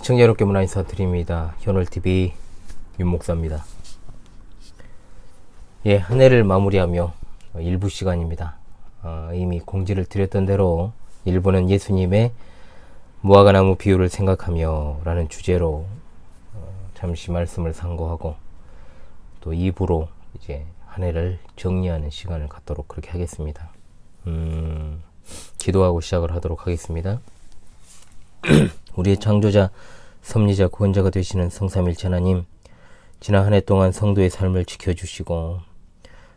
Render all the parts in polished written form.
시청자 여러분께 문화 인사드립니다. 현월TV 윤목사입니다. 한 해를 마무리하며 일부 시간입니다. 이미 공지를 드렸던 대로 1부는 예수님의 무화과나무 비유를 생각하며 라는 주제로 잠시 말씀을 상고하고, 또 2부로 이제 한 해를 정리하는 시간을 갖도록 그렇게 하겠습니다. 기도하고 시작을 하도록 하겠습니다. 우리의 창조자, 섭리자, 구원자가 되시는 성삼일체 하나님, 지난 한 해 동안 성도의 삶을 지켜주시고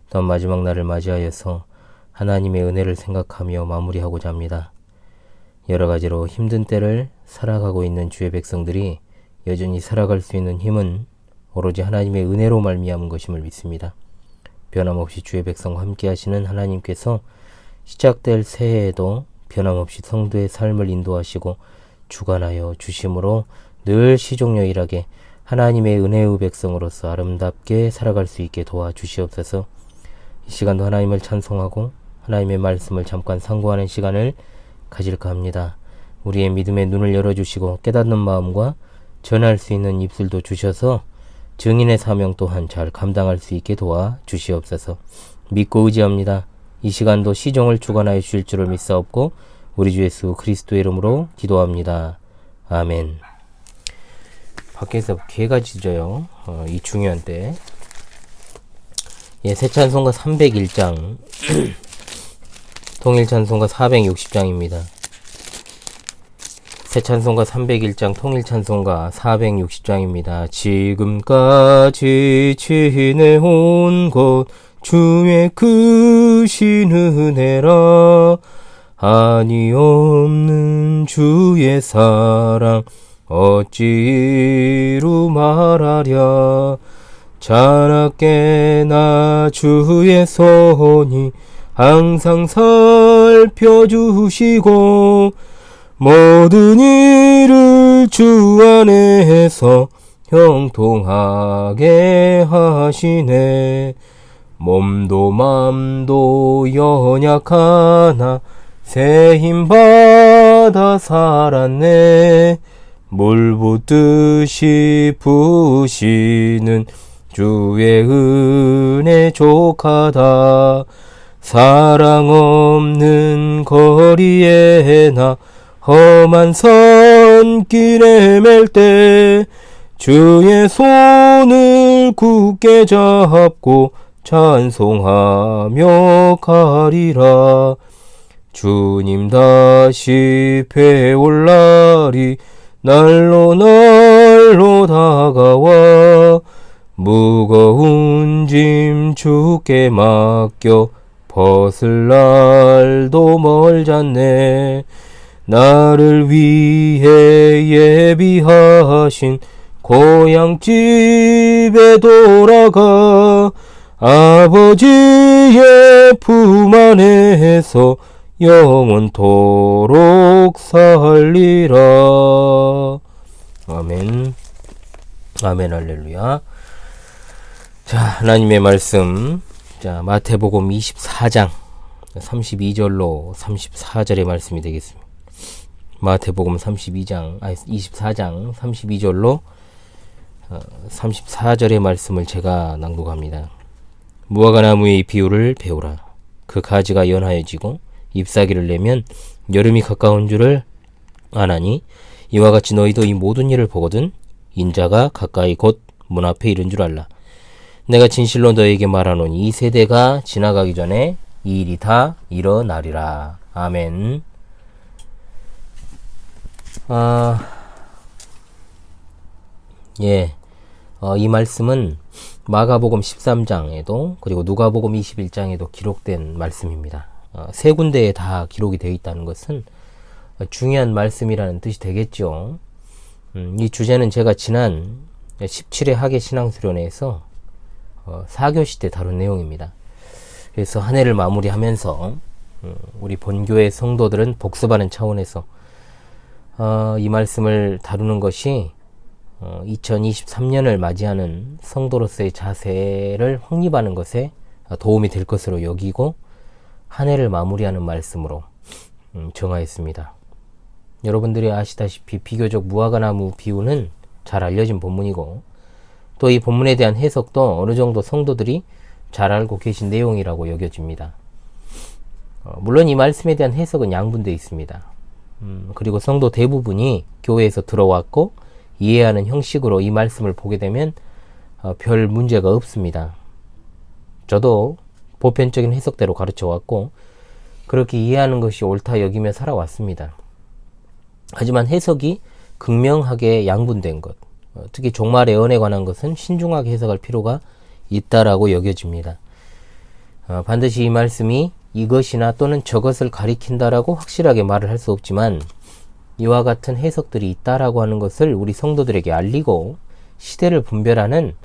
또한 마지막 날을 맞이하여서 하나님의 은혜를 생각하며 마무리하고자 합니다. 여러 가지로 힘든 때를 살아가고 있는 주의 백성들이 여전히 살아갈 수 있는 힘은 오로지 하나님의 은혜로 말미암은 것임을 믿습니다. 변함없이 주의 백성과 함께 하시는 하나님께서 시작될 새해에도 변함없이 성도의 삶을 인도하시고 주관하여 주심으로 늘 시종료일하게 하나님의 은혜의 백성으로서 아름답게 살아갈 수 있게 도와주시옵소서. 이 시간도 하나님을 찬송하고 하나님의 말씀을 잠깐 상고하는 시간을 가질까 합니다. 우리의 믿음의 눈을 열어주시고 깨닫는 마음과 전할 수 있는 입술도 주셔서 증인의 사명 또한 잘 감당할 수 있게 도와주시옵소서. 믿고 의지합니다. 이 시간도 시종을 주관하여 주실 줄을 믿사옵고 우리 주 예수 그리스도의 이름으로 기도합니다. 아멘. 밖에서 개가 짖어요. 이 중요한 때. 새 찬송가 301장 통일 찬송가 460장입니다. 새 찬송가 301장 통일 찬송가 460장입니다. 지금까지 지내온 것 주의 크신 은혜라, 한이 없는 주의 사랑 어찌로 말하랴. 자나깨나 주의 손이 항상 살펴주시고 모든 일을 주 안에서 형통하게 하시네. 몸도 맘도 연약하나 새 힘받아 살았네. 물 붓듯이 부으시는 주의 은혜 족하다. 사랑 없는 거리에 나 험한 선길에 맬 때 주의 손을 굳게 잡고 찬송하며 가리라. 주님 다시 배올 날이 날로 날로 다가와 무거운 짐 주께 맡겨 벗을 날도 멀잖네. 나를 위해 예비하신 고향집에 돌아가 아버지의 품 안에서 영원토록 살리라. 아멘. 아멘. 할렐루야. 자, 하나님의 말씀. 자, 마태복음 24장 32절로 34절의 말씀이 되겠습니다. 마태복음 24장 32절로 34절의 말씀을 제가 낭독합니다. 무화과나무의 비유를 배우라. 그 가지가 연하여지고 잎사귀를 내면 여름이 가까운 줄을 아나니, 이와 같이 너희도 이 모든 일을 보거든 인자가 가까이 곧 문 앞에 이른 줄 알라. 내가 진실로 너에게 말하노니 이 세대가 지나가기 전에 이 일이 다 일어나리라. 아멘. 이 말씀은 마가복음 13장에도 그리고 누가복음 21장에도 기록된 말씀입니다. 세 군데에 다 기록이 되어 있다는 것은 중요한 말씀이라는 뜻이 되겠죠. 이 주제는 제가 지난 17회 학예 신앙수련회에서 4교시 때 다룬 내용입니다. 그래서 한 해를 마무리하면서 우리 본교의 성도들은 복습하는 차원에서 이 말씀을 다루는 것이 2023년을 맞이하는 성도로서의 자세를 확립하는 것에 도움이 될 것으로 여기고 한 해를 마무리하는 말씀으로 정하였습니다. 여러분들이 아시다시피 비교적 무화과나무 비유는 잘 알려진 본문이고, 또 이 본문에 대한 해석도 어느 정도 성도들이 잘 알고 계신 내용이라고 여겨집니다. 물론 이 말씀에 대한 해석은 양분되어 있습니다. 그리고 성도 대부분이 교회에서 들어왔고 이해하는 형식으로 이 말씀을 보게 되면 별 문제가 없습니다. 저도 보편적인 해석대로 가르쳐왔고 그렇게 이해하는 것이 옳다 여기며 살아왔습니다. 하지만 해석이 극명하게 양분된 것, 특히 종말의 언에 관한 것은 신중하게 해석할 필요가 있다라고 여겨집니다. 반드시 이 말씀이 이것이나 또는 저것을 가리킨다라고 확실하게 말을 할 수 없지만 이와 같은 해석들이 있다라고 하는 것을 우리 성도들에게 알리고 시대를 분별하는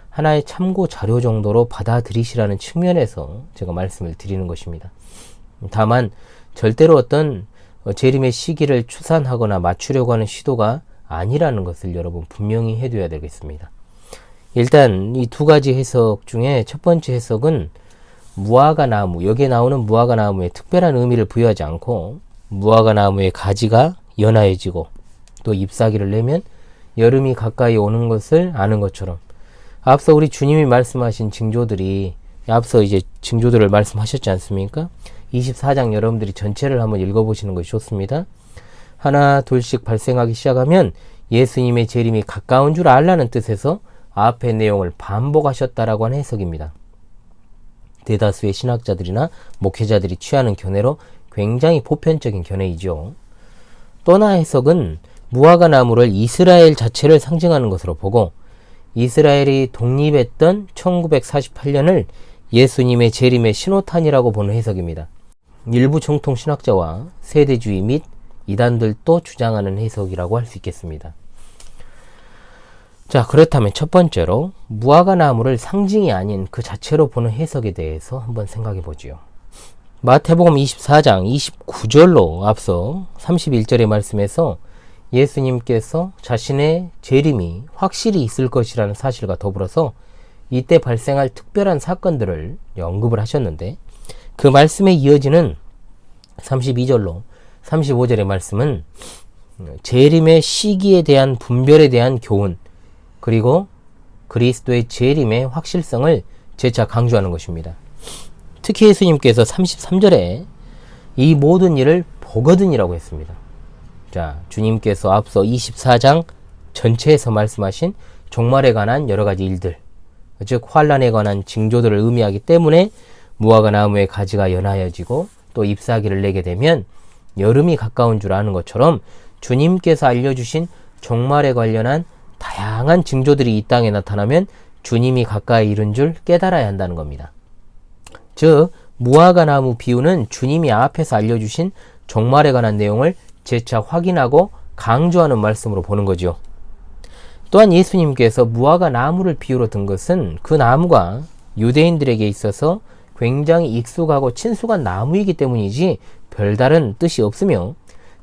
하나의 참고 자료 정도로 받아들이시라는 측면에서 제가 말씀을 드리는 것입니다. 다만 절대로 어떤 재림의 시기를 추산하거나 맞추려고 하는 시도가 아니라는 것을 여러분 분명히 해둬야 되겠습니다. 일단 이 두 가지 해석 중에 첫 번째 해석은 무화과나무, 여기에 나오는 무화과나무에 특별한 의미를 부여하지 않고 무화과나무의 가지가 연하해지고 또 잎사귀를 내면 여름이 가까이 오는 것을 아는 것처럼, 앞서 우리 주님이 말씀하신 징조들이, 앞서 이제 징조들을 말씀하셨지 않습니까? 24장 여러분들이 전체를 한번 읽어보시는 것이 좋습니다. 하나 둘씩 발생하기 시작하면 예수님의 재림이 가까운 줄 알라는 뜻에서 앞의 내용을 반복하셨다라고 하는 해석입니다. 대다수의 신학자들이나 목회자들이 취하는 견해로 굉장히 보편적인 견해이죠. 또 하나 해석은 무화과나무를 이스라엘 자체를 상징하는 것으로 보고 이스라엘이 독립했던 1948년을 예수님의 재림의 신호탄이라고 보는 해석입니다. 일부 정통 신학자와 세대주의 및 이단들도 주장하는 해석이라고 할 수 있겠습니다. 자, 그렇다면 첫 번째로 무화과나무를 상징이 아닌 그 자체로 보는 해석에 대해서 한번 생각해 보지요. 마태복음 24장 29절로 앞서 31절의 말씀에서 예수님께서 자신의 재림이 확실히 있을 것이라는 사실과 더불어서 이때 발생할 특별한 사건들을 언급을 하셨는데, 그 말씀에 이어지는 32절로 35절의 말씀은 재림의 시기에 대한 분별에 대한 교훈, 그리고 그리스도의 재림의 확실성을 재차 강조하는 것입니다. 특히 예수님께서 33절에 이 모든 일을 보거든이라고 했습니다. 자, 주님께서 앞서 24장 전체에서 말씀하신 종말에 관한 여러 가지 일들, 즉 환란에 관한 징조들을 의미하기 때문에 무화과나무의 가지가 연하여지고 또 잎사귀를 내게 되면 여름이 가까운 줄 아는 것처럼 주님께서 알려주신 종말에 관련한 다양한 징조들이 이 땅에 나타나면 주님이 가까이 이른 줄 깨달아야 한다는 겁니다. 즉 무화과나무 비유는 주님이 앞에서 알려주신 종말에 관한 내용을 재차 확인하고 강조하는 말씀으로 보는 거죠. 또한 예수님께서 무화과나무를 비유로 든 것은 그 나무가 유대인들에게 있어서 굉장히 익숙하고 친숙한 나무이기 때문이지 별다른 뜻이 없으며,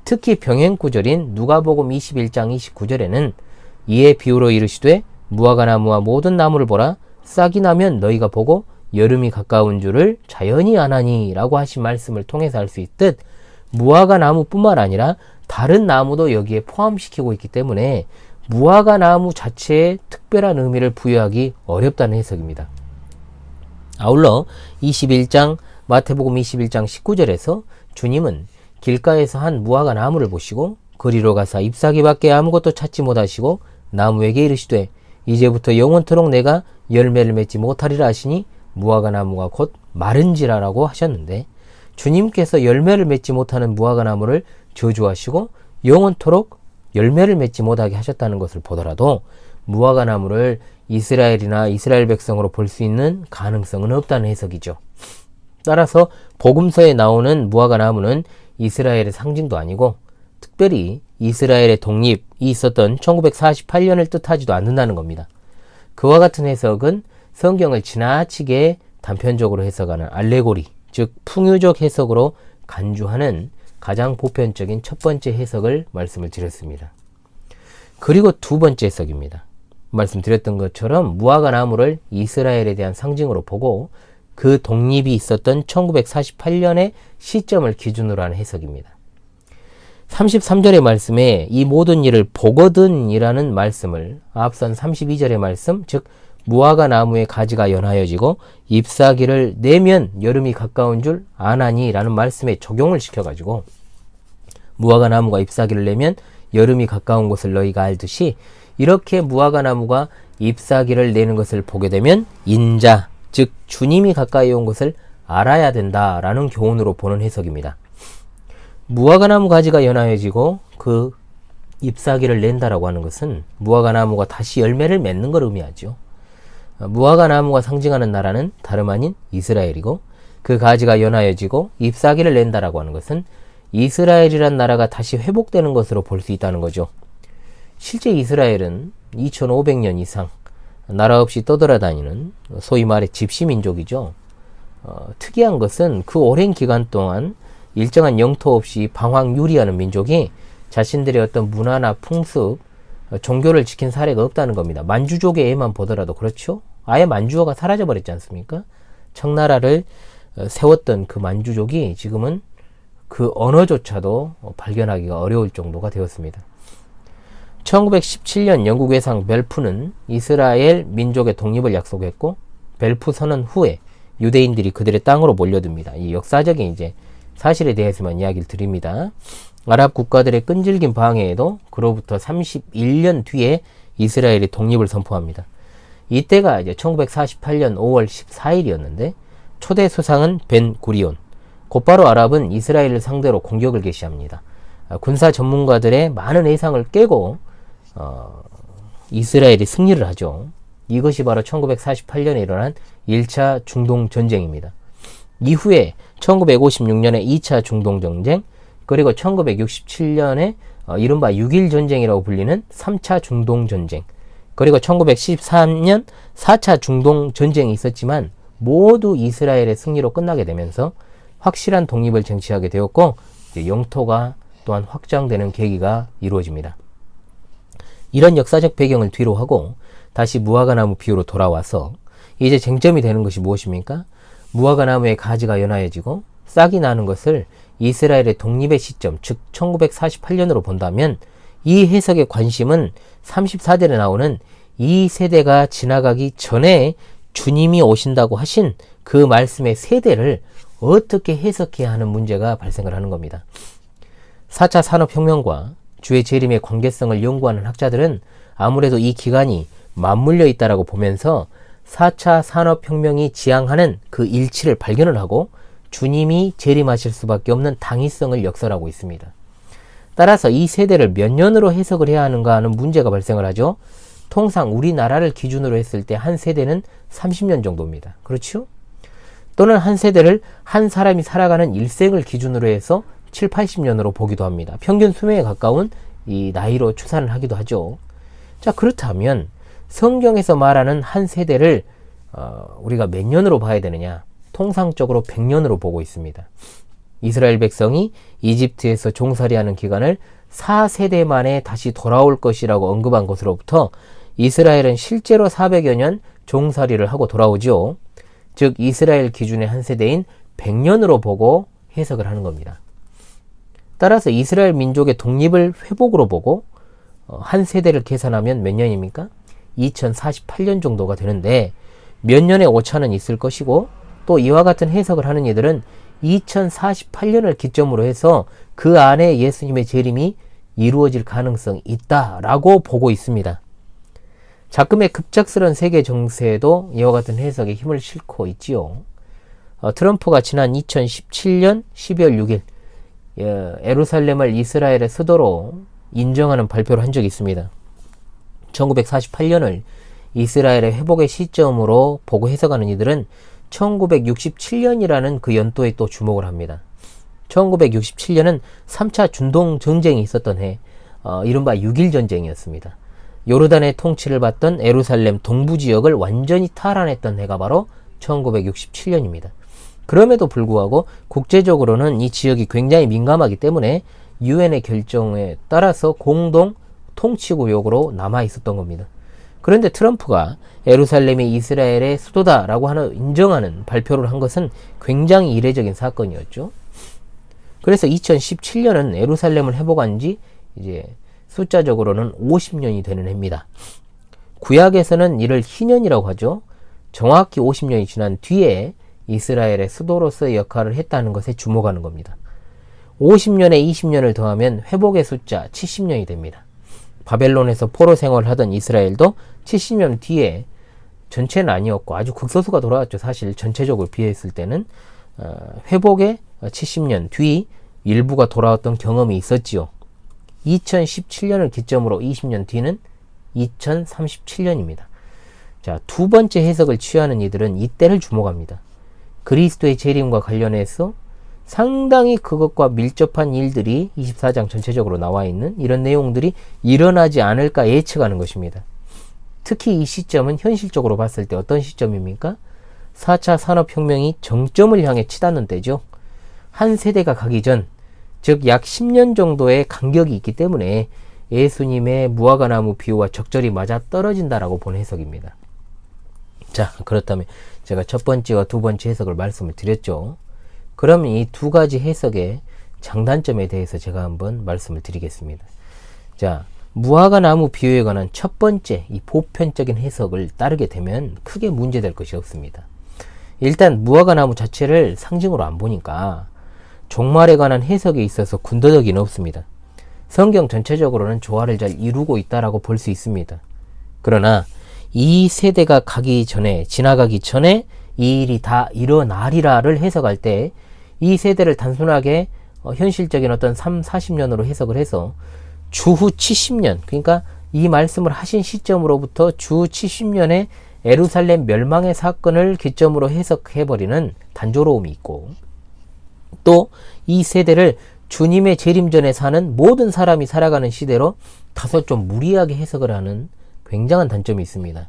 특히 병행구절인 누가복음 21장 29절에는 이에 비유로 이르시되 무화과나무와 모든 나무를 보라, 싹이 나면 너희가 보고 여름이 가까운 줄을 자연히 아나니 라고 하신 말씀을 통해서 알 수 있듯 무화과나무뿐만 아니라 다른 나무도 여기에 포함시키고 있기 때문에 무화과나무 자체에 특별한 의미를 부여하기 어렵다는 해석입니다. 아울러 마태복음 21장 19절에서 주님은 길가에서 한 무화과나무를 보시고 그리로 가사 잎사귀밖에 아무것도 찾지 못하시고 나무에게 이르시되 이제부터 영원토록 내가 열매를 맺지 못하리라 하시니 무화과나무가 곧 마른지라라고 하셨는데, 주님께서 열매를 맺지 못하는 무화과나무를 저주하시고 영원토록 열매를 맺지 못하게 하셨다는 것을 보더라도 무화과나무를 이스라엘이나 이스라엘 백성으로 볼 수 있는 가능성은 없다는 해석이죠. 따라서 복음서에 나오는 무화과나무는 이스라엘의 상징도 아니고 특별히 이스라엘의 독립이 있었던 1948년을 뜻하지도 않는다는 겁니다. 그와 같은 해석은 성경을 지나치게 단편적으로 해석하는 알레고리, 즉 풍유적 해석으로 간주하는 가장 보편적인 첫 번째 해석을 말씀을 드렸습니다. 그리고 두 번째 해석입니다. 말씀드렸던 것처럼 무화과나무를 이스라엘에 대한 상징으로 보고 그 독립이 있었던 1948년의 시점을 기준으로 하는 해석입니다. 33절의 말씀에 이 모든 일을 보거든 이라는 말씀을 앞선 32절의 말씀, 즉 무화과 나무의 가지가 연하여지고 잎사귀를 내면 여름이 가까운 줄 아나니 라는 말씀에 적용을 시켜가지고 무화과 나무가 잎사귀를 내면 여름이 가까운 것을 너희가 알듯이 이렇게 무화과 나무가 잎사귀를 내는 것을 보게 되면 인자, 즉 주님이 가까이 온 것을 알아야 된다라는 교훈으로 보는 해석입니다. 무화과 나무 가지가 연하여지고 그 잎사귀를 낸다라고 하는 것은 무화과 나무가 다시 열매를 맺는 걸 의미하죠. 무화과 나무가 상징하는 나라는 다름 아닌 이스라엘이고 그 가지가 연하여지고 잎사귀를 낸다라고 하는 것은 이스라엘이란 나라가 다시 회복되는 것으로 볼 수 있다는 거죠. 실제 이스라엘은 2500년 이상 나라 없이 떠돌아다니는 소위 말해 집시민족이죠. 특이한 것은 그 오랜 기간 동안 일정한 영토 없이 방황유리하는 민족이 자신들의 어떤 문화나 풍습, 종교를 지킨 사례가 없다는 겁니다. 만주족의 예만 보더라도 그렇죠. 아예 만주어가 사라져버렸지 않습니까? 청나라를 세웠던 그 만주족이 지금은 그 언어조차도 발견하기가 어려울 정도가 되었습니다. 1917년 영국 외상 벨프는 이스라엘 민족의 독립을 약속했고 벨프 선언 후에 유대인들이 그들의 땅으로 몰려듭니다. 이 역사적인 이제 사실에 대해서만 이야기를 드립니다. 아랍 국가들의 끈질긴 방해에도 그로부터 31년 뒤에 이스라엘이 독립을 선포합니다. 이때가 이제 1948년 5월 14일이었는데 초대 수상은 벤 구리온. 곧바로 아랍은 이스라엘을 상대로 공격을 개시합니다. 군사 전문가들의 많은 예상을 깨고 이스라엘이 승리를 하죠. 이것이 바로 1948년에 일어난 1차 중동전쟁입니다. 이후에 1956년에 2차 중동전쟁, 그리고 1967년에 이른바 6.1 전쟁이라고 불리는 3차 중동전쟁, 그리고 1973년 4차 중동전쟁이 있었지만 모두 이스라엘의 승리로 끝나게 되면서 확실한 독립을 쟁취하게 되었고 영토가 또한 확장되는 계기가 이루어집니다. 이런 역사적 배경을 뒤로 하고 다시 무화과 나무 비유로 돌아와서 이제 쟁점이 되는 것이 무엇입니까? 무화과 나무의 가지가 연하여지고 싹이 나는 것을 이스라엘의 독립의 시점, 즉 1948년으로 본다면 이 해석의 관심은 34절에 나오는 이 세대가 지나가기 전에 주님이 오신다고 하신 그 말씀의 세대를 어떻게 해석해야 하는 문제가 발생을 하는 겁니다. 4차 산업혁명과 주의 재림의 관계성을 연구하는 학자들은 아무래도 이 기간이 맞물려 있다라고 보면서 4차 산업혁명이 지향하는 그 일치를 발견을 하고 주님이 재림하실 수밖에 없는 당위성을 역설하고 있습니다. 따라서 이 세대를 몇 년으로 해석을 해야 하는가 하는 문제가 발생을 하죠. 통상 우리나라를 기준으로 했을 때 한 세대는 30년 정도입니다. 그렇죠? 또는 한 세대를 한 사람이 살아가는 일생을 기준으로 해서 7, 80년으로 보기도 합니다. 평균 수명에 가까운 이 나이로 추산을 하기도 하죠. 자, 그렇다면 성경에서 말하는 한 세대를 우리가 몇 년으로 봐야 되느냐? 통상적으로 100년으로 보고 있습니다. 이스라엘 백성이 이집트에서 종살이하는 기간을 4세대 만에 다시 돌아올 것이라고 언급한 것으로부터 이스라엘은 실제로 400여 년 종살이를 하고 돌아오죠. 즉 이스라엘 기준의 한 세대인 100년으로 보고 해석을 하는 겁니다. 따라서 이스라엘 민족의 독립을 회복으로 보고 한 세대를 계산하면 몇 년입니까? 2048년 정도가 되는데 몇 년의 오차는 있을 것이고 또 이와 같은 해석을 하는 이들은 2048년을 기점으로 해서 그 안에 예수님의 재림이 이루어질 가능성이 있다라고 보고 있습니다. 자금의 급작스러운 세계 정세에도 이와 같은 해석에 힘을 싣고 있지요. 트럼프가 지난 2017년 12월 6일 예루살렘을 이스라엘의 수도로 인정하는 발표를 한 적이 있습니다. 1948년을 이스라엘의 회복의 시점으로 보고 해석하는 이들은 1967년이라는 그 연도에 또 주목을 합니다. 1967년은 3차 중동전쟁이 있었던 해, 이른바 6.1 전쟁이었습니다. 요르단의 통치를 받던 예루살렘 동부 지역을 완전히 탈환했던 해가 바로 1967년입니다. 그럼에도 불구하고 국제적으로는 이 지역이 굉장히 민감하기 때문에 유엔의 결정에 따라서 공동 통치구역으로 남아 있었던 겁니다. 그런데 트럼프가 예루살렘이 이스라엘의 수도다라고 인정하는 발표를 한 것은 굉장히 이례적인 사건이었죠. 그래서 2017년은 예루살렘을 회복한 지 이제 숫자적으로는 50년이 되는 해입니다. 구약에서는 이를 희년이라고 하죠. 정확히 50년이 지난 뒤에 이스라엘의 수도로서의 역할을 했다는 것에 주목하는 겁니다. 50년에 20년을 더하면 회복의 숫자 70년이 됩니다. 바벨론에서 포로 생활을 하던 이스라엘도 70년 뒤에, 전체는 아니었고 아주 극소수가 돌아왔죠. 사실 전체적으로 비했을 때는 회복의 70년 뒤 일부가 돌아왔던 경험이 있었지요. 2017년을 기점으로 20년 뒤는 2037년입니다. 자, 두 번째 해석을 취하는 이들은 이때를 주목합니다. 그리스도의 재림과 관련해서 상당히 그것과 밀접한 일들이 24장 전체적으로 나와 있는 이런 내용들이 일어나지 않을까 예측하는 것입니다. 특히 이 시점은 현실적으로 봤을 때 어떤 시점입니까? 4차 산업혁명이 정점을 향해 치닫는 때죠. 한 세대가 가기 전, 즉 약 10년 정도의 간격이 있기 때문에 예수님의 무화과나무 비유와 적절히 맞아떨어진다라고 본 해석입니다. 자, 그렇다면 제가 첫 번째와 두 번째 해석을 말씀을 드렸죠. 그럼 이 두 가지 해석의 장단점에 대해서 제가 한번 말씀을 드리겠습니다. 자, 무화과나무 비유에 관한 첫 번째 이 보편적인 해석을 따르게 되면 크게 문제될 것이 없습니다. 일단 무화과나무 자체를 상징으로 안 보니까 종말에 관한 해석에 있어서 군더더기는 없습니다. 성경 전체적으로는 조화를 잘 이루고 있다라고 볼 수 있습니다. 그러나 이 세대가 가기 전에, 지나가기 전에 이 일이 다 일어나리라를 해석할 때 이 세대를 단순하게 현실적인 어떤 40년으로 해석을 해서 주후 70년, 그러니까 이 말씀을 하신 시점으로부터 주 70년의 예루살렘 멸망의 사건을 기점으로 해석해버리는 단조로움이 있고, 또 이 세대를 주님의 재림 전에 사는 모든 사람이 살아가는 시대로 다소 좀 무리하게 해석을 하는 굉장한 단점이 있습니다.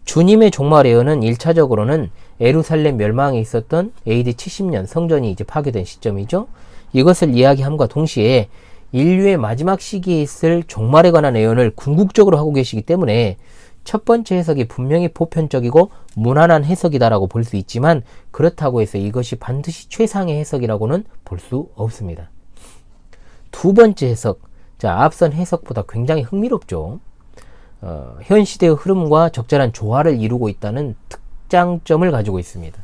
주님의 종말 예언은 1차적으로는 예루살렘 멸망에 있었던 AD 70년 성전이 이제 파괴된 시점이죠. 이것을 이야기함과 동시에 인류의 마지막 시기에 있을 종말에 관한 예언을 궁극적으로 하고 계시기 때문에 첫 번째 해석이 분명히 보편적이고 무난한 해석이다라고 볼 수 있지만, 그렇다고 해서 이것이 반드시 최상의 해석이라고는 볼 수 없습니다. 두 번째 해석, 자, 앞선 해석보다 굉장히 흥미롭죠. 현 시대의 흐름과 적절한 조화를 이루고 있다는 특장점을 가지고 있습니다.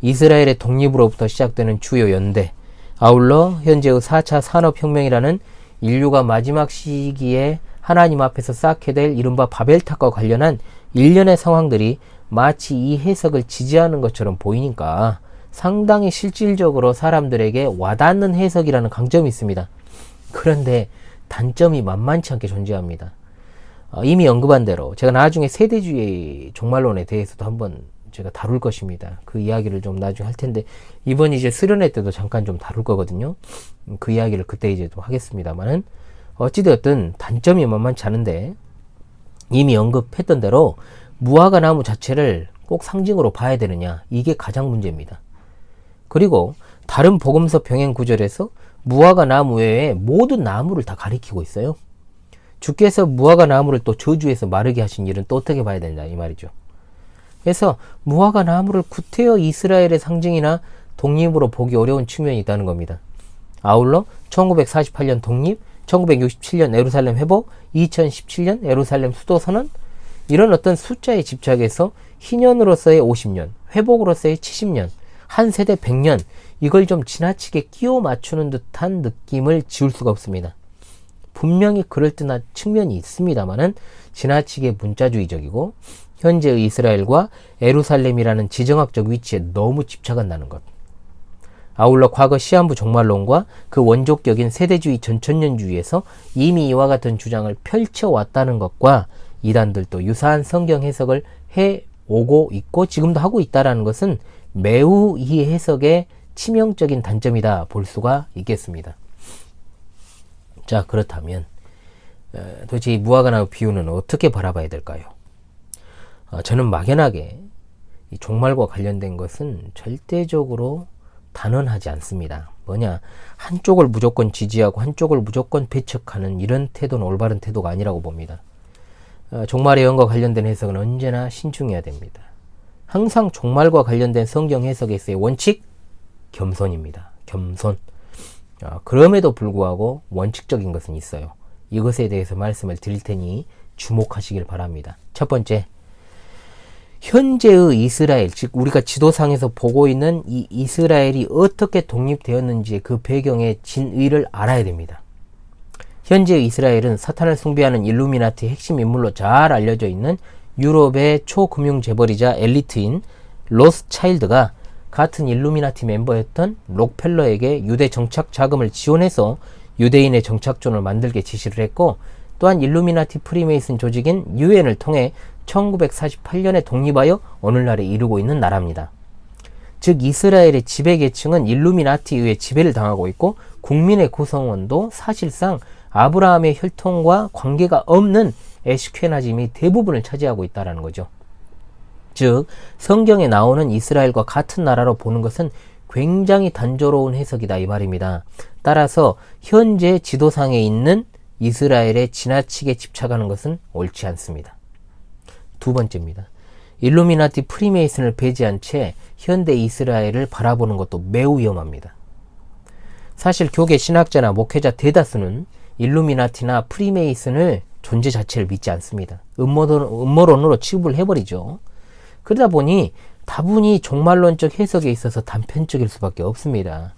이스라엘의 독립으로부터 시작되는 주요 연대, 아울러 현재의 4차 산업혁명이라는 인류가 마지막 시기에 하나님 앞에서 쌓게 될 이른바 바벨탑과 관련한 일련의 상황들이 마치 이 해석을 지지하는 것처럼 보이니까 상당히 실질적으로 사람들에게 와닿는 해석이라는 강점이 있습니다. 그런데 단점이 만만치 않게 존재합니다. 이미 언급한 대로 제가 나중에 세대주의 종말론에 대해서도 한번 제가 다룰 것입니다. 그 이야기를 좀 나중에 할 텐데, 이번 이제 수련회 때도 잠깐 좀 다룰 거거든요. 그 이야기를 그때 이제 또 하겠습니다만은, 어찌되었든 단점이 만만치 않은데, 이미 언급했던 대로 무화과나무 자체를 꼭 상징으로 봐야 되느냐, 이게 가장 문제입니다. 그리고 다른 복음서 병행 구절에서 무화과나무 외에 모든 나무를 다 가리키고 있어요. 주께서 무화과나무를 또 저주해서 마르게 하신 일은 또 어떻게 봐야 되냐 이 말이죠. 그래서 무화과나무를 구태여 이스라엘의 상징이나 독립으로 보기 어려운 측면이 있다는 겁니다. 아울러 1948년 독립, 1967년 예루살렘 회복, 2017년 예루살렘 수도 선언, 이런 어떤 숫자에 집착해서 희년으로서의 50년, 회복으로서의 70년, 한 세대 100년, 이걸 좀 지나치게 끼워 맞추는 듯한 느낌을 지울 수가 없습니다. 분명히 그럴듯한 측면이 있습니다만은 지나치게 문자주의적이고 현재의 이스라엘과 예루살렘이라는 지정학적 위치에 너무 집착한다는 것. 아울러 과거 시한부 종말론과 그 원조격인 세대주의 전천년주의에서 이미 이와 같은 주장을 펼쳐왔다는 것과 이단들도 유사한 성경 해석을 해오고 있고 지금도 하고 있다는 것은 매우 이 해석의 치명적인 단점이다 볼 수가 있겠습니다. 자, 그렇다면 도대체 이 무화과나무 비유는 어떻게 바라봐야 될까요? 저는 막연하게 이 종말과 관련된 것은 절대적으로 단언하지 않습니다. 뭐냐, 한쪽을 무조건 지지하고 한쪽을 무조건 배척하는 이런 태도는 올바른 태도가 아니라고 봅니다. 종말의 예언과 관련된 해석은 언제나 신중해야 됩니다. 항상 종말과 관련된 성경 해석에서의 원칙, 겸손입니다. 겸손. 그럼에도 불구하고 원칙적인 것은 있어요. 이것에 대해서 말씀을 드릴 테니 주목하시길 바랍니다. 첫 번째, 현재의 이스라엘, 즉 우리가 지도상에서 보고 있는 이 이스라엘이 어떻게 독립되었는지 그 배경의 진의를 알아야 됩니다. 현재의 이스라엘은 사탄을 숭배하는 일루미나티 핵심 인물로 잘 알려져 있는 유럽의 초금융 재벌이자 엘리트인 로스차일드가 같은 일루미나티 멤버였던 록펠러에게 유대 정착 자금을 지원해서 유대인의 정착존을 만들게 지시를 했고, 또한 일루미나티 프리메이슨 조직인 유엔을 통해 1948년에 독립하여 오늘날에 이르고 있는 나라입니다. 즉 이스라엘의 지배계층은 일루미나티에 의해 지배를 당하고 있고, 국민의 구성원도 사실상 아브라함의 혈통과 관계가 없는 에슈케나즘이 대부분을 차지하고 있다는 거죠. 즉 성경에 나오는 이스라엘과 같은 나라로 보는 것은 굉장히 단조로운 해석이다 이 말입니다. 따라서 현재 지도상에 있는 이스라엘에 지나치게 집착하는 것은 옳지 않습니다. 두 번째입니다. 일루미나티 프리메이슨을 배제한 채 현대 이스라엘을 바라보는 것도 매우 위험합니다. 사실 교계 신학자나 목회자 대다수는 일루미나티나 프리메이슨을 존재 자체를 믿지 않습니다. 음모론으로 취급을 해버리죠. 그러다 보니 다분히 종말론적 해석에 있어서 단편적일 수밖에 없습니다.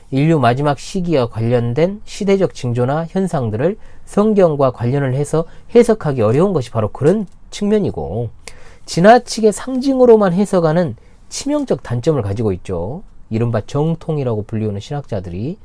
인류 마지막 시기와 관련된 시대적 징조나 현상들을 성경과 관련을 해서 해석하기 어려운 것이 바로 그런 측면이고, 지나치게 상징으로만 해석하는 치명적 단점을 가지고 있죠. 이른바 정통이라고 불리우는 신학자들이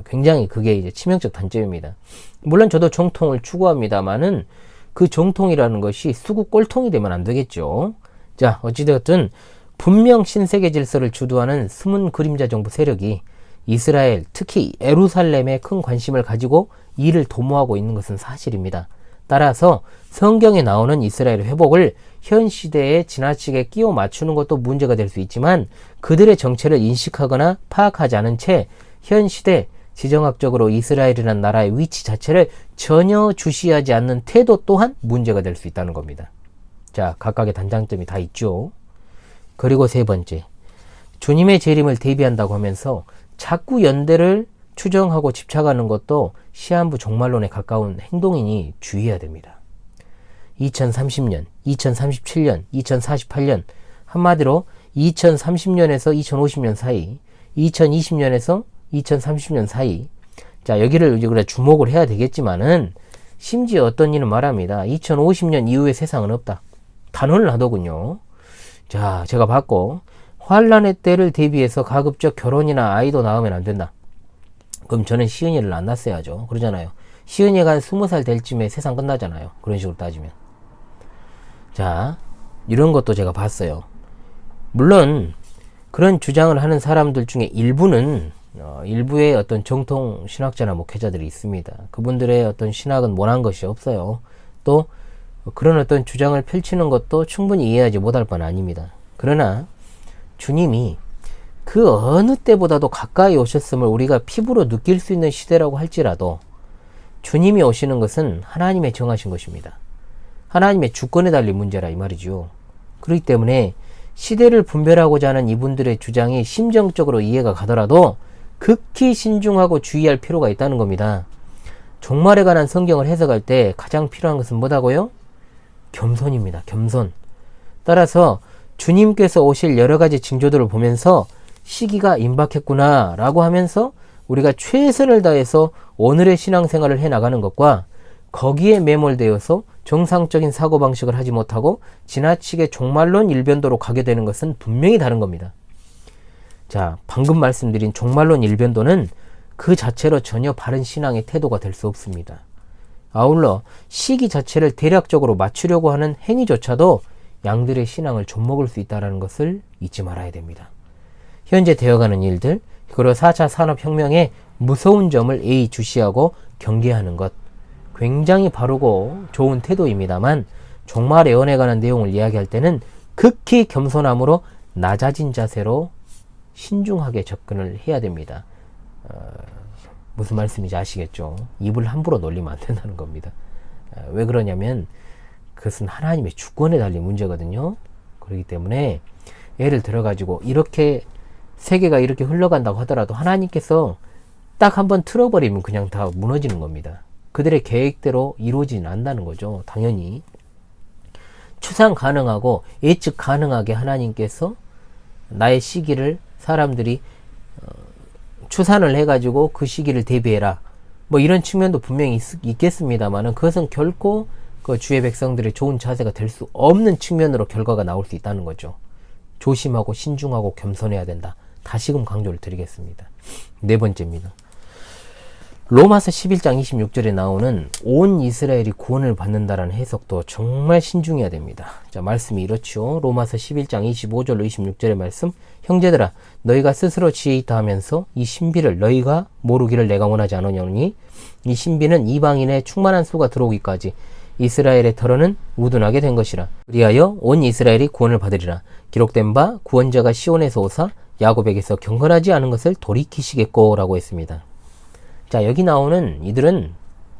굉장히 그게 이제 치명적 단점입니다. 물론 저도 정통을 추구합니다만은 그 정통이라는 것이 수구 꼴통이 되면 안 되겠죠. 자, 어찌되었든 분명 신세계 질서를 주도하는 숨은 그림자 정부 세력이 이스라엘, 특히 예루살렘에 큰 관심을 가지고 이를 도모하고 있는 것은 사실입니다. 따라서 성경에 나오는 이스라엘 회복을 현 시대에 지나치게 끼워 맞추는 것도 문제가 될 수 있지만, 그들의 정체를 인식하거나 파악하지 않은 채 현 시대 지정학적으로 이스라엘이라는 나라의 위치 자체를 전혀 주시하지 않는 태도 또한 문제가 될 수 있다는 겁니다. 자, 각각의 단장점이 다 있죠. 그리고 세 번째, 주님의 재림을 대비한다고 하면서 자꾸 연대를 추정하고 집착하는 것도 시한부 종말론에 가까운 행동이니 주의해야 됩니다. 2030년, 2037년, 2048년, 한마디로 2030년에서 2050년 사이, 2020년에서 2030년 사이. 자, 여기를 이제 그래 주목을 해야 되겠지만은, 심지어 어떤 이는 말합니다. 2050년 이후의 세상은 없다. 단언을 하더군요. 자, 제가 봤고, 환란의 때를 대비해서 가급적 결혼이나 아이도 낳으면 안 된다. 그럼 저는 시은이를 안 낳았어야죠. 그러잖아요. 시은이가 한 20살 될 쯤에 세상 끝나잖아요. 그런 식으로 따지면. 자, 이런 것도 제가 봤어요. 물론 그런 주장을 하는 사람들 중에 일부는 일부의 어떤 정통 신학자나 목회자들이 있습니다. 그분들의 어떤 신학은 원한 것이 없어요. 또 그런 어떤 주장을 펼치는 것도 충분히 이해하지 못할 바는 아닙니다. 그러나 주님이 그 어느 때보다도 가까이 오셨음을 우리가 피부로 느낄 수 있는 시대라고 할지라도, 주님이 오시는 것은 하나님의 정하신 것입니다. 하나님의 주권에 달린 문제라 이 말이죠. 그렇기 때문에 시대를 분별하고자 하는 이분들의 주장이 심정적으로 이해가 가더라도 극히 신중하고 주의할 필요가 있다는 겁니다. 종말에 관한 성경을 해석할 때 가장 필요한 것은 뭐다고요? 겸손입니다. 겸손. 따라서 주님께서 오실 여러 가지 징조들을 보면서 시기가 임박했구나 라고 하면서 우리가 최선을 다해서 오늘의 신앙생활을 해나가는 것과, 거기에 매몰되어서 정상적인 사고방식을 하지 못하고 지나치게 종말론 일변도로 가게 되는 것은 분명히 다른 겁니다. 자, 방금 말씀드린 종말론 일변도는 그 자체로 전혀 바른 신앙의 태도가 될 수 없습니다. 아울러 시기 자체를 대략적으로 맞추려고 하는 행위조차도 양들의 신앙을 좀먹을 수 있다는 것을 잊지 말아야 됩니다. 현재 되어가는 일들, 그리고 4차 산업혁명의 무서운 점을 예의주시하고 경계하는 것, 굉장히 바르고 좋은 태도입니다만, 종말의 예언에 관한 내용을 이야기할 때는 극히 겸손함으로 낮아진 자세로 신중하게 접근을 해야 됩니다. 무슨 말씀인지 아시겠죠? 입을 함부로 놀리면 안 된다는 겁니다. 왜 그러냐면 그것은 하나님의 주권에 달린 문제거든요. 그렇기 때문에 예를 들어가지고 이렇게 세계가 이렇게 흘러간다고 하더라도 하나님께서 딱 한번 틀어버리면 그냥 다 무너지는 겁니다. 그들의 계획대로 이루어지진 않는다는 거죠. 당연히 추상 가능하고 예측 가능하게 하나님께서 나의 시기를 사람들이 추산을 해가지고 그 시기를 대비해라, 뭐 이런 측면도 분명히 있겠습니다만은 그것은 결코 그 주의 백성들의 좋은 자세가 될 수 없는 측면으로 결과가 나올 수 있다는 거죠. 조심하고 신중하고 겸손해야 된다. 다시금 강조를 드리겠습니다. 네 번째입니다. 로마서 11장 26절에 나오는 온 이스라엘이 구원을 받는다라는 해석도 정말 신중해야 됩니다. 자, 말씀이 이렇죠. 로마서 11장 25절로 26절의 말씀. 형제들아, 너희가 스스로 지혜 있다 하면서 이 신비를 너희가 모르기를 내가 원하지 않으려니 이 신비는 이방인의 충만한 수가 들어오기까지 이스라엘의 털어는 우둔하게 된 것이라. 그리하여 온 이스라엘이 구원을 받으리라. 기록된 바 구원자가 시온에서 오사 야곱에게서 경건하지 않은 것을 돌이키시겠고 라고 했습니다. 자, 여기 나오는 이들은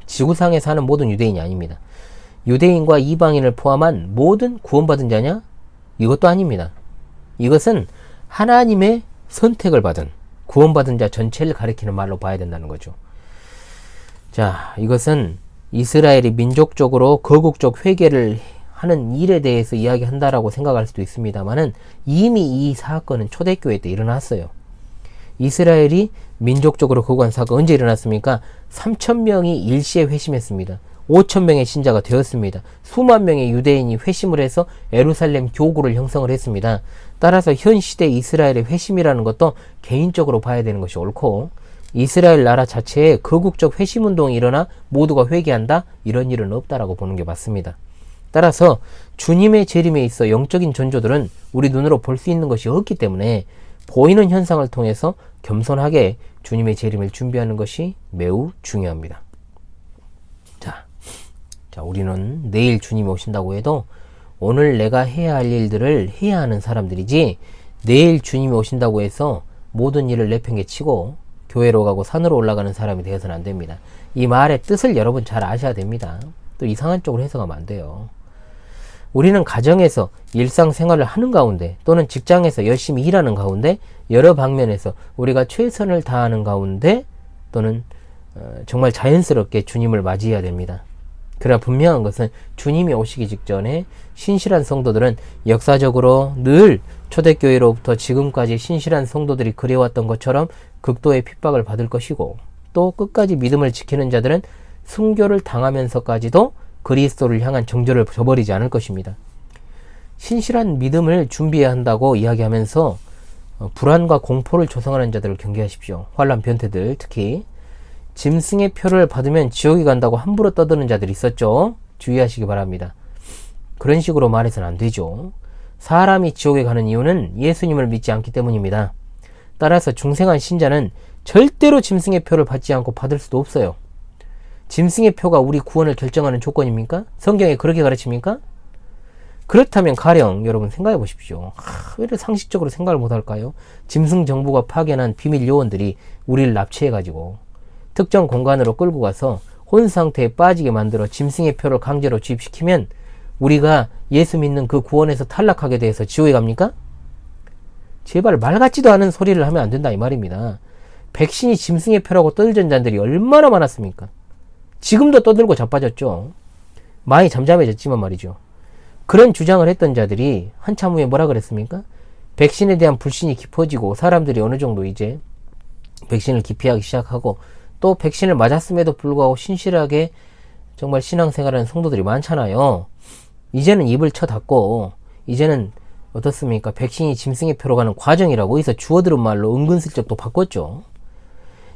지구상에 사는 모든 유대인이 아닙니다. 유대인과 이방인을 포함한 모든 구원받은 자냐? 이것도 아닙니다. 이것은 하나님의 선택을 받은 구원받은 자 전체를 가리키는 말로 봐야 된다는 거죠. 자, 이것은 이스라엘이 민족적으로 거국적 회개를 하는 일에 대해서 이야기한다라고 생각할 수도 있습니다만은 이미 이 사건은 초대교회 때 일어났어요. 이스라엘이 민족적으로 거국한 사건 언제 일어났습니까? 3,000명이 일시에 회심했습니다. 5,000명의 신자가 되었습니다. 수만 명의 유대인이 회심을 해서 예루살렘 교구를 형성을 했습니다. 따라서 현 시대 이스라엘의 회심이라는 것도 개인적으로 봐야 되는 것이 옳고, 이스라엘 나라 자체에 거국적 회심운동이 일어나 모두가 회개한다? 이런 일은 없다라고 보는 게 맞습니다. 따라서 주님의 재림에 있어 영적인 전조들은 우리 눈으로 볼 수 있는 것이 없기 때문에 보이는 현상을 통해서 겸손하게 주님의 재림을 준비하는 것이 매우 중요합니다. 자, 우리는 내일 주님이 오신다고 해도 오늘 내가 해야 할 일들을 해야 하는 사람들이지, 내일 주님이 오신다고 해서 모든 일을 내팽개치고 교회로 가고 산으로 올라가는 사람이 되어서는 안 됩니다. 이 말의 뜻을 여러분 잘 아셔야 됩니다. 또 이상한 쪽으로 해석하면 안 돼요. 우리는 가정에서 일상생활을 하는 가운데 또는 직장에서 열심히 일하는 가운데 여러 방면에서 우리가 최선을 다하는 가운데 또는 정말 자연스럽게 주님을 맞이해야 됩니다. 그러나 분명한 것은 주님이 오시기 직전에 신실한 성도들은 역사적으로 늘 초대교회로부터 지금까지 신실한 성도들이 그래왔던 것처럼 극도의 핍박을 받을 것이고, 또 끝까지 믿음을 지키는 자들은 순교를 당하면서까지도 그리스도를 향한 정죄를 저버리지 않을 것입니다. 신실한 믿음을 준비해야 한다고 이야기하면서 불안과 공포를 조성하는 자들을 경계하십시오. 환난 변태들, 특히 짐승의 표를 받으면 지옥에 간다고 함부로 떠드는 자들이 있었죠. 주의하시기 바랍니다. 그런 식으로 말해서는 안 되죠. 사람이 지옥에 가는 이유는 예수님을 믿지 않기 때문입니다. 따라서 중생한 신자는 절대로 짐승의 표를 받지 않고 받을 수도 없어요. 짐승의 표가 우리 구원을 결정하는 조건입니까? 성경에 그렇게 가르칩니까? 그렇다면 가령 여러분 생각해 보십시오. 왜 이렇게 상식적으로 생각을 못할까요? 짐승 정부가 파견한 비밀 요원들이 우리를 납치해가지고 특정 공간으로 끌고 가서 혼 상태에 빠지게 만들어 짐승의 표를 강제로 주입시키면 우리가 예수 믿는 그 구원에서 탈락하게 돼서 지옥에 갑니까? 제발 말 같지도 않은 소리를 하면 안 된다 이 말입니다. 백신이 짐승의 표라고 떠들던 자들이 얼마나 많았습니까? 지금도 떠들고 자빠졌죠. 많이 잠잠해졌지만 말이죠. 그런 주장을 했던 자들이 한참 후에 뭐라 그랬습니까? 백신에 대한 불신이 깊어지고 사람들이 어느 정도 이제 백신을 기피하기 시작하고, 또 백신을 맞았음에도 불구하고 신실하게 정말 신앙생활하는 성도들이 많잖아요. 이제는 입을 쳐닫고 이제는 어떻습니까? 백신이 짐승의 표로 가는 과정이라고 해서 주워들은 말로 은근슬쩍 또 바꿨죠.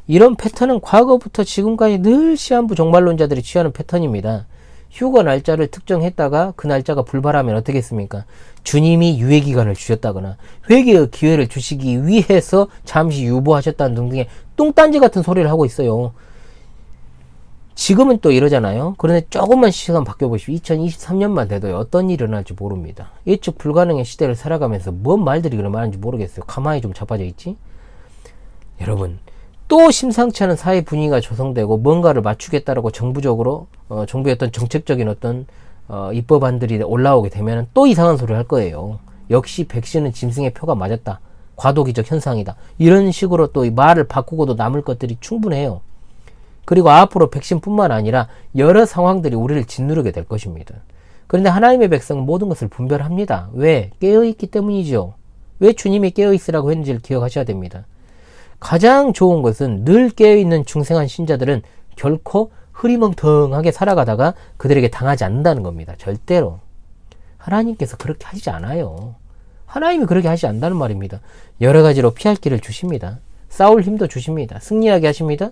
이런 패턴은 과거부터 지금까지 늘 시한부 종말론자들이 취하는 패턴입니다. 휴거 날짜를 특정했다가 그 날짜가 불발하면 어떻게 했습니까? 주님이 유예기간을 주셨다거나 회개의 기회를 주시기 위해서 잠시 유보하셨다는 등등의 뚱딴지 같은 소리를 하고 있어요. 지금은 또 이러잖아요. 그런데 조금만 시간 바뀌어보십시오. 2023년만 돼도 어떤 일이 일어날지 모릅니다. 예측 불가능의 시대를 살아가면서 뭔 말들이 그런 말인지 모르겠어요. 가만히 좀 자빠져 있지? 여러분, 또 심상치 않은 사회 분위기가 조성되고 뭔가를 맞추겠다라고 정부의 어떤 정책적인 어떤 입법안들이 올라오게 되면 또 이상한 소리를 할 거예요. 역시 백신은 짐승의 표가 맞았다. 과도기적 현상이다. 이런 식으로 또 말을 바꾸고도 남을 것들이 충분해요. 그리고 앞으로 백신뿐만 아니라 여러 상황들이 우리를 짓누르게 될 것입니다. 그런데 하나님의 백성은 모든 것을 분별합니다. 왜? 깨어있기 때문이죠. 왜 주님이 깨어있으라고 했는지를 기억하셔야 됩니다. 가장 좋은 것은 늘 깨어있는 중생한 신자들은 결코 흐리멍텅하게 살아가다가 그들에게 당하지 않는다는 겁니다. 절대로. 하나님께서 그렇게 하시지 않아요. 하나님이 그렇게 하시지 않는다는 말입니다. 여러 가지로 피할 길을 주십니다. 싸울 힘도 주십니다. 승리하게 하십니다.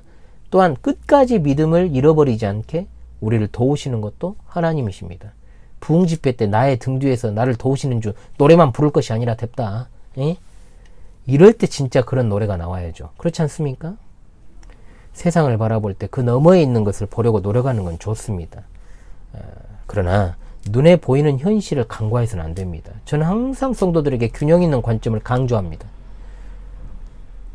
또한 끝까지 믿음을 잃어버리지 않게 우리를 도우시는 것도 하나님이십니다. 부흥집회 때 나의 등 뒤에서 나를 도우시는 줄 노래만 부를 것이 아니라 됐다. 에? 이럴 때 진짜 그런 노래가 나와야죠. 그렇지 않습니까? 세상을 바라볼 때 그 너머에 있는 것을 보려고 노력하는 건 좋습니다. 그러나 눈에 보이는 현실을 간과해서는 안 됩니다. 저는 항상 성도들에게 균형 있는 관점을 강조합니다.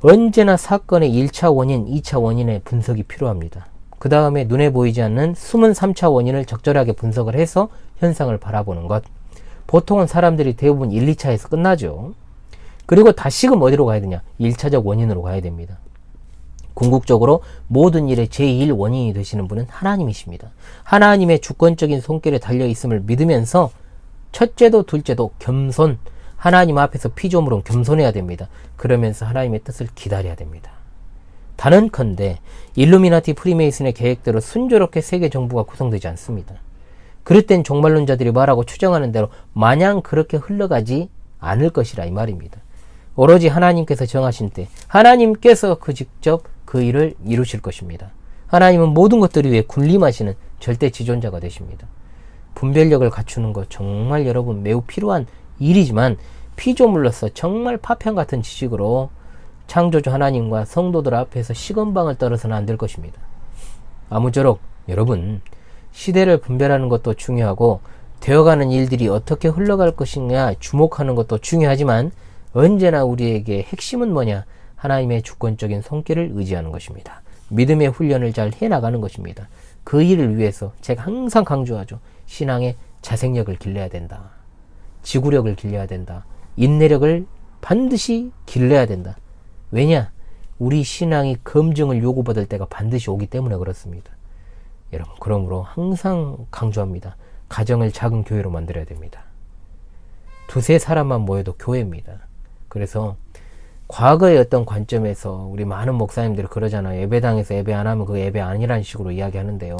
언제나 사건의 1차 원인, 2차 원인의 분석이 필요합니다. 그 다음에 눈에 보이지 않는 숨은 3차 원인을 적절하게 분석을 해서 현상을 바라보는 것. 보통은 사람들이 대부분 1, 2차에서 끝나죠. 그리고 다시금 어디로 가야 되냐? 1차적 원인으로 가야 됩니다. 궁극적으로 모든 일의 제1 원인이 되시는 분은 하나님이십니다. 하나님의 주권적인 손길에 달려있음을 믿으면서 첫째도 둘째도 겸손, 하나님 앞에서 피조물은 겸손해야 됩니다. 그러면서 하나님의 뜻을 기다려야 됩니다. 단언컨대 일루미나티 프리메이슨의 계획대로 순조롭게 세계 정부가 구성되지 않습니다. 그럴 땐 종말론자들이 말하고 추정하는 대로 마냥 그렇게 흘러가지 않을 것이라 이 말입니다. 오로지 하나님께서 정하신 때 하나님께서 직접 그 일을 이루실 것입니다. 하나님은 모든 것들을 위해 군림하시는 절대 지존자가 되십니다. 분별력을 갖추는 것 정말 여러분 매우 필요한 일이지만 피조물로서 정말 파편 같은 지식으로 창조주 하나님과 성도들 앞에서 시건방을 떨어서는 안 될 것입니다. 아무쪼록 여러분 시대를 분별하는 것도 중요하고 되어가는 일들이 어떻게 흘러갈 것이냐 주목하는 것도 중요하지만 언제나 우리에게 핵심은 뭐냐? 하나님의 주권적인 손길을 의지하는 것입니다. 믿음의 훈련을 잘 해나가는 것입니다. 그 일을 위해서 제가 항상 강조하죠. 신앙의 자생력을 길러야 된다. 지구력을 길러야 된다. 인내력을 반드시 길러야 된다. 왜냐? 우리 신앙이 검증을 요구받을 때가 반드시 오기 때문에 그렇습니다. 여러분, 그러므로 항상 강조합니다. 가정을 작은 교회로 만들어야 됩니다. 두세 사람만 모여도 교회입니다. 그래서 과거의 어떤 관점에서 우리 많은 목사님들이 그러잖아요. 예배당에서 예배 안 하면 그 예배 아니라는 식으로 이야기하는데요.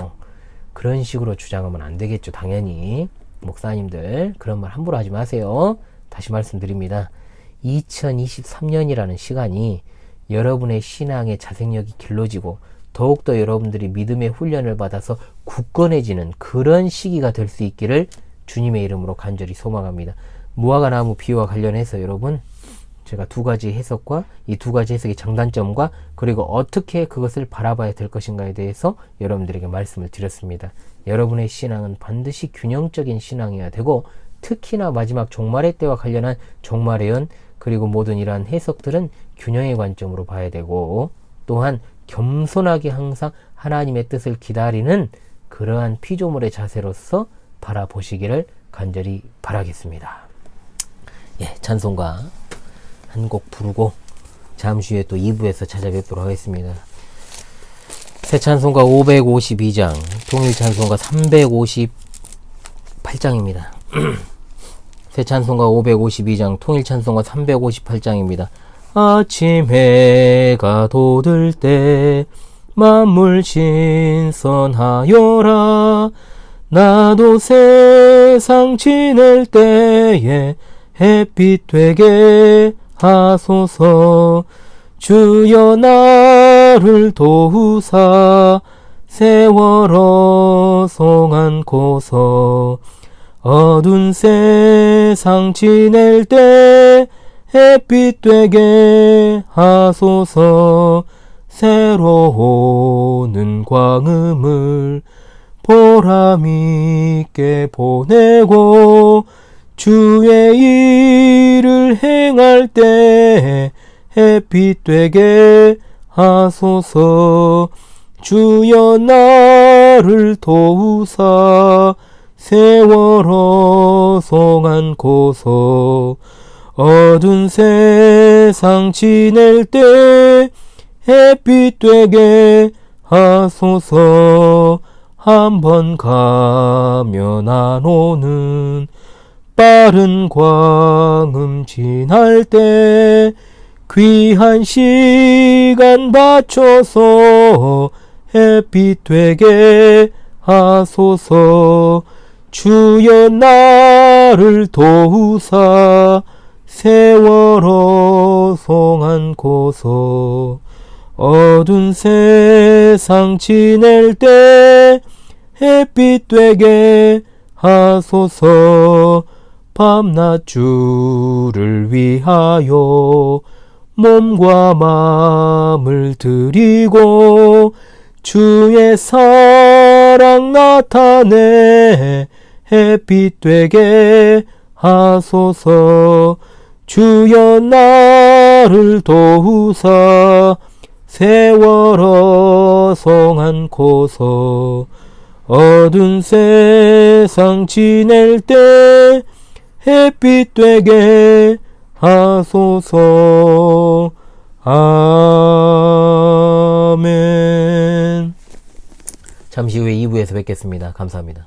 그런 식으로 주장하면 안 되겠죠. 당연히 목사님들 그런 말 함부로 하지 마세요. 다시 말씀드립니다. 2023년이라는 시간이 여러분의 신앙의 자생력이 길러지고 더욱더 여러분들이 믿음의 훈련을 받아서 굳건해지는 그런 시기가 될 수 있기를 주님의 이름으로 간절히 소망합니다. 무화과나무 비유와 관련해서 여러분 제가 두 가지 해석과 이 두 가지 해석의 장단점과 그리고 어떻게 그것을 바라봐야 될 것인가에 대해서 여러분들에게 말씀을 드렸습니다. 여러분의 신앙은 반드시 균형적인 신앙이어야 되고 특히나 마지막 종말의 때와 관련한 종말의 연 그리고 모든 이러한 해석들은 균형의 관점으로 봐야 되고 또한 겸손하게 항상 하나님의 뜻을 기다리는 그러한 피조물의 자세로서 바라보시기를 간절히 바라겠습니다. 예, 찬송가 한 곡 부르고 잠시 후에 또 2부에서 찾아뵙도록 하겠습니다. 새 찬송가 552장, 통일 찬송가 358장입니다. 새 찬송가 552장, 통일 찬송가 358장입니다. 아침 해가 돋을 때 만물 신선하여라. 나도 세상 지낼 때에 햇빛 되게 하소서. 주여 나를 도우사 세월어 송안고서. 어두운 세상 지낼 때 햇빛 되게 하소서. 새로오는 광음을 보람있게 보내고 주의 일을 행할 때 햇빛 되게 하소서. 주여 나를 도우사 세월어 송안고서. 어두운 세상 지낼 때 햇빛 되게 하소서. 한번 가면 안 오는 빠른 광음 지날 때 귀한 시간 바쳐서 햇빛 되게 하소서. 주여 나를 도우사 세월호 송 안고서. 어두운 세상 지낼 때 햇빛 되게 하소서. 밤낮 주를 위하여 몸과 마음을 드리고 주의 사랑 나타내 햇빛 되게 하소서. 주여 나를 도우사 세월호 송 안고서. 어두운 세상 지낼 때 햇빛 되게 하소서. 아멘. 잠시 후에 2부에서 뵙겠습니다. 감사합니다.